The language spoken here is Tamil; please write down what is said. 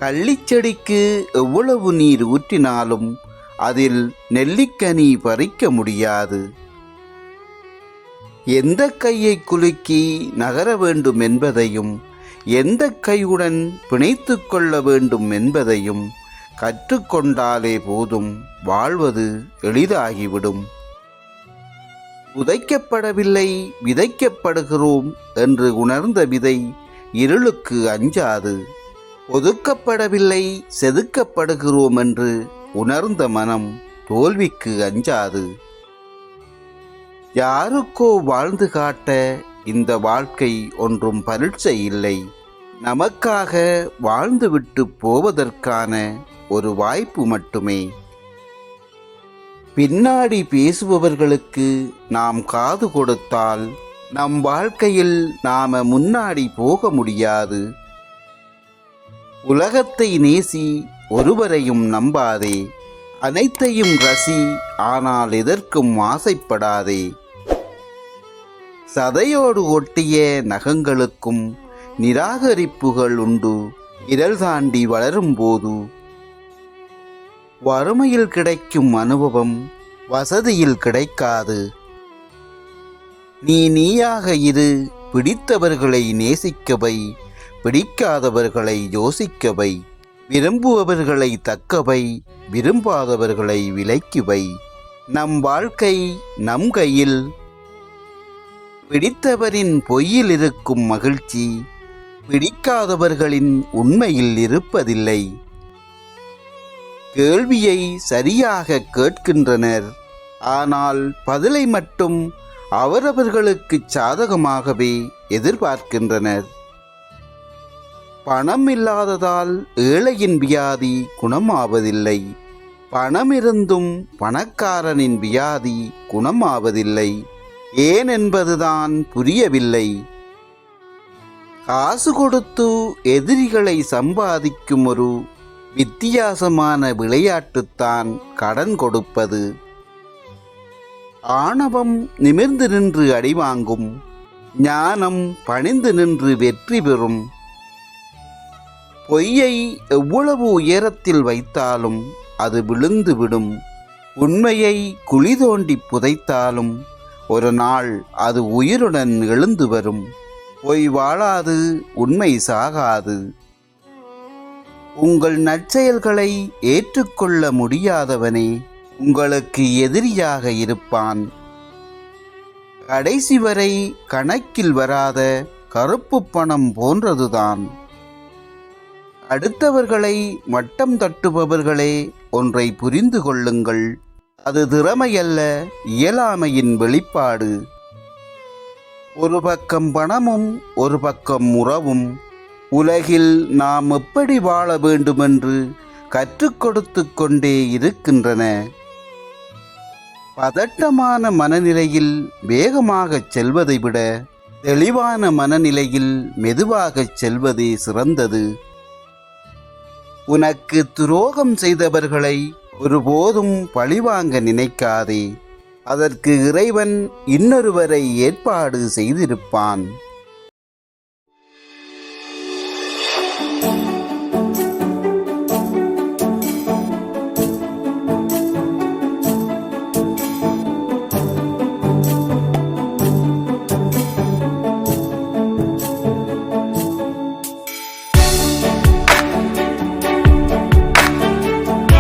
கள்ளிச்செடிக்கு எவ்வளவு நீர் ஊற்றினாலும் அதில் நெல்லிக்கனி பறிக்க முடியாது. எந்த கையை குலுக்கி நகர வேண்டும் என்பதையும் எந்த கையுடன் பிணைத்து கொள்ள வேண்டும் என்பதையும் கற்றுக்கொண்டாலே போதும், வாழ்வது எளிதாகிவிடும். உதைக்கப்படவில்லை, விதைக்கப்படுகிறோம் என்று உணர்ந்த விதை இருளுக்கு அஞ்சாது. ஒதுக்கப்படவில்லை, செதுக்கப்படுகிறோம் என்று உணர்ந்த மனம் தோல்விக்கு அஞ்சாது. யாருக்கோ வாழ்ந்து காட்ட இந்த வாழ்க்கை ஒன்றும் பரீட்சை இல்லை, நமக்காக வாழ்ந்துவிட்டு போவதற்கான ஒரு வாய்ப்பு மட்டுமே. பின்னாடி பேசுபவர்களுக்கு நாம் காது கொடுத்தால் நம் வாழ்க்கையில் நாம முன்னாடி போக முடியாது. உலகத்தை நேசி, ஒருவரையும் நம்பாதே. அனைத்தையும் ரசி, ஆனால் எதற்கும் ஆசைப்படாதே. சதையோடு ஒட்டிய நகங்களுக்கும் நிராகரிப்புகள் உண்டு. விரல் தாண்டி வளரும்போது வறுமையில் கிடைக்கும் அனுபவம் வசதியில் கிடைக்காது. நீயாக இரு, பிடித்தவர்களை நேசிக்கவை, பிடிக்காதவர்களை யோசிக்கவை, விரும்புபவர்களை தக்கவை, விரும்பாதவர்களை விலக்கிவை. நம் வாழ்க்கை நம் கையில். பிடித்தவரின் பொய்யில் இருக்கும் மகிழ்ச்சி பிடிக்காதவர்களின் உண்மையில் இருப்பதில்லை. கேள்வியை சரியாக கேட்கின்றனர், ஆனால் பதிலை மட்டும் அவரவர்களுக்கு சாதகமாகவே எதிர்பார்க்கின்றனர். பணம் இல்லாததால் ஏழையின் வியாதி குணமாவதில்லை. பணம் இருந்தும் பணக்காரனின் வியாதி குணமாவதில்லை. ஏன் என்பதுதான் புரியவில்லை. காசு கொடுத்து எதிரிகளை சம்பாதிக்கும் ஒரு வித்தியாசமான விளையாட்டுத்தான் கடன் கொடுப்பது. ஆணவம் நிமிர்ந்து நின்று அடிவாங்கும், ஞானம் பணிந்து நின்று வெற்றி பெறும். பொய்யை எவ்வளவு உயரத்தில் வைத்தாலும் அது விழுந்து விடும். உண்மையை குழி தோண்டி புதைத்தாலும் ஒரு நாள் அது உயிருடன் எழுந்து வரும். பொய் வாழாது, உண்மை சாகாது. உங்கள் நற்செயல்களை ஏற்றுக்கொள்ள முடியாதவனே உங்களுக்கு எதிரியாக இருப்பான். கடைசி வரை கணக்கில் வராத கருப்பு பணம் போன்றதுதான். அடுத்தவர்களை மட்டம் தட்டுபவர்களே ஒன்றை புரிந்து கொள்ளுங்கள், அது திறமையல்ல, இயலாமையின் வெளிப்பாடு. ஒரு பக்கம் பணமும் ஒரு பக்கம் உறவும் உலகில் நாம் எப்படி வாழ வேண்டுமென்று கற்றுக் கொடுத்து கொண்டே இருக்கின்றன. பதட்டமான மனநிலையில் வேகமாகச் செல்வதை விட தெளிவான மனநிலையில் மெதுவாகச் செல்வதே சிறந்தது. உனக்கு துரோகம் செய்தவர்களை ஒருபோதும் பழிவாங்க நினைக்காதே. அதற்கு இறைவன் இன்னொருவரை ஏற்பாடு செய்திருப்பான்.